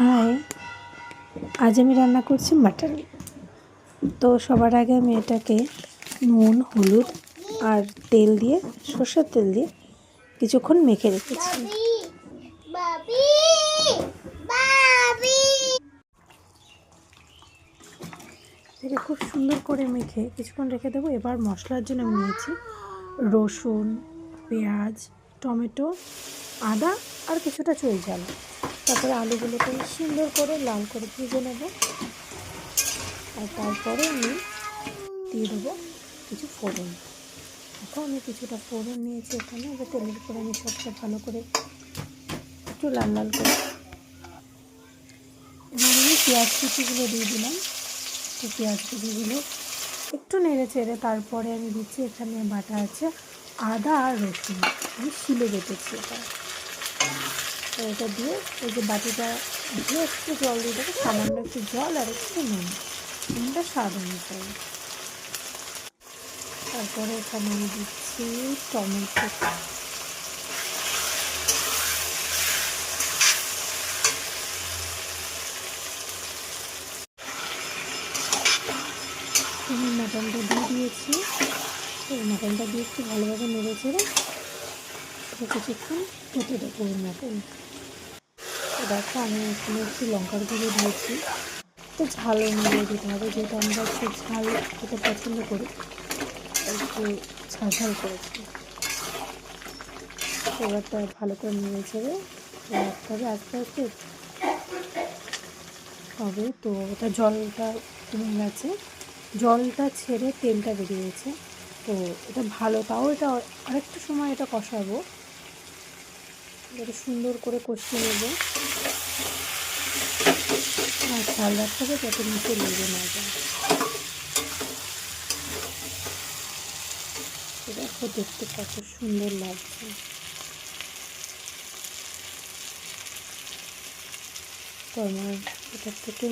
High, আজ আমি রান্না করছি মাটন। তো সবার আগে আমি এটাকে নুন, হলুদ আর তেল দিয়ে, সর্ষের তেল দিয়ে কিছুক্ষণ মেখে রেখেছি। এটাকে খুব সুন্দর করে মেখে কিছুক্ষণ রেখে দেবো। এবার মশলার জন্য আমি নিয়েছি রসুন, পেঁয়াজ, টমেটো, আদা আর কিছুটা চুই ঝাল। তারপরে আলুগুলোকে সুন্দর করে লাল করে ভেজে নেব। আর তারপরে আমি দিয়ে দেবো কিছু ফোড়ন। এখন আমি কিছুটা ফোড়ন নিয়েছি এখানে। এবার তেলের উপরে আমি সবটা ভালো করে একটু লাল লাল করে এবার আমি পেঁয়াজ কুচিগুলো দিয়ে দিলাম। তো পেঁয়াজ কুচিগুলো একটু নেড়ে চেড়ে তারপরে আমি দিচ্ছি এখানে বাটা আছে আদা আর রসুন। আমি শিলে বেটেছি এটা। তো এটা দিয়ে এই যে বাটিটা দিয়ে একটু জল দিয়ে দেবো, সামান্য একটু জল আর একটু নুনটা স্বাদ অনুযায়ী। তারপরে এখানে আমি দিচ্ছি টমেটো। আমি মাটনটা দিয়ে দিয়েছি। এই মাটনটা দিয়ে একটু ভালোভাবে নেড়ে চেড়ে কিছুক্ষণ হতে দেবো মটন। দেখো আমি এখানে একটু লঙ্কার গুঁড়ো দিয়েছি। তো ঝাল অনুযায়ী দিতে হবে, যেহেতু আমরা একটু ঝাল খেতে পছন্দ করি, একটু ঝাল ঝাল করেছি। এবারটা ভালো করে নেড়ে চেড়ে রাখতে হবে, আস্তে আস্তে হবে। তো ওটা জলটা কমে গেছে, জলটা ছেড়ে তেলটা বেরিয়েছে। তো এটা ভালো, তাও এটা আরেকটু সময় এটা কষাবো, এটা সুন্দর করে কষিয়ে নেব। আর খেয়াল রাখতে হবে যাতে নিচে লেগে না যায়। দেখো দেখতে কত সুন্দর লাগছে। তো আমার এটার থেকে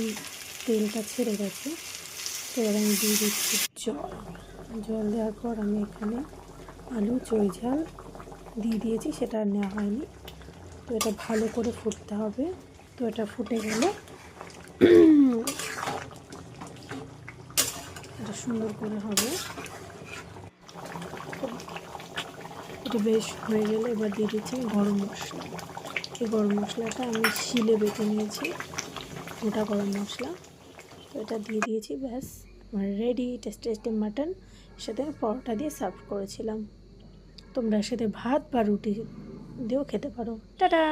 তেলটা ছেড়ে গেছে। তো এবার আমি দিয়ে দিচ্ছি জল। জল দেওয়ার পর আমি এখানে আলু, চই ঝাল দিয়ে দিয়েছি, সেটা আর নেওয়া হয়নি। তো এটা ভালো করে ফুটতে হবে। তো এটা ফুটে গেলে এটা সুন্দর করে হবে। এটা বেশ হয়ে গেলে এবার দিয়ে দিচ্ছি গরম মশলা। এই গরম মশলাটা আমি শিলে বেটে নিয়েছি, গোটা গরম মশলা। তো এটা দিয়ে দিয়েছি, ব্যাস আমার রেডি টেস্টি টেস্টি মাটন। সাথে পরোটা দিয়ে সার্ভ করেছিলাম। তোমরা সাথে ভাত বা রুটি দিয়েও খেতে পারো। টাটা।